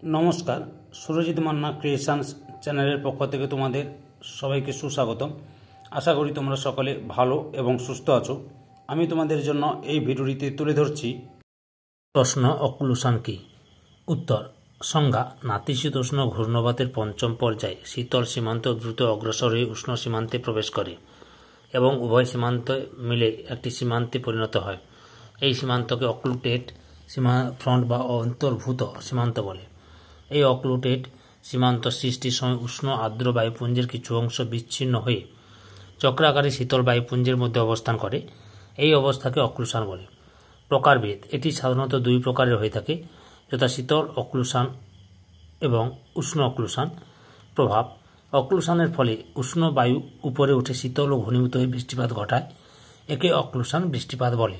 নমস্কার, সুরজিৎ মান্না ক্রিয়েশনস চ্যানেলের পক্ষ থেকে তোমাদের সবাইকে সুস্বাগতম। আশা করি তোমরা সকলে ভালো এবং সুস্থ আছো। আমি তোমাদের জন্য এই ভিডিওটিতে তুলে ধরছি প্রশ্ন অক্লুশন কি। উত্তর: সংজ্ঞা: নাতিশীতোষ্ণ ঘূর্ণবাতের পঞ্চম পর্যায়ে শীতল সীমান্ত দ্রুত অগ্রসর হয়ে উষ্ণ সীমান্তে প্রবেশ করে এবং উভয় সীমান্ত মিলে একটি সীমান্তে পরিণত হয়। এই সীমান্তকে অক্লুটেড ফ্রন্ট বা অন্তর্ভূত সীমান্ত বলে। এই অক্লুটেড সীমান্ত সৃষ্টির সময় উষ্ণ আর্দ্র বায়ুপুঞ্জের কিছু অংশ বিচ্ছিন্ন হয়ে চক্রাকারে শীতল বায়ুপুঞ্জের মধ্যে অবস্থান করে। এই অবস্থাকে অক্লুশন বলে। প্রকারভেদ: এটি সাধারণত দুই প্রকারের হয়ে থাকে, যথা শীতল অক্লুশন এবং উষ্ণ অক্লুশন। প্রভাব: অক্লুশনের ফলে উষ্ণ বায়ু উপরে উঠে শীতল ও ঘনীভূত হয়ে বৃষ্টিপাত ঘটায়। একে অক্লুশন বৃষ্টিপাত বলে।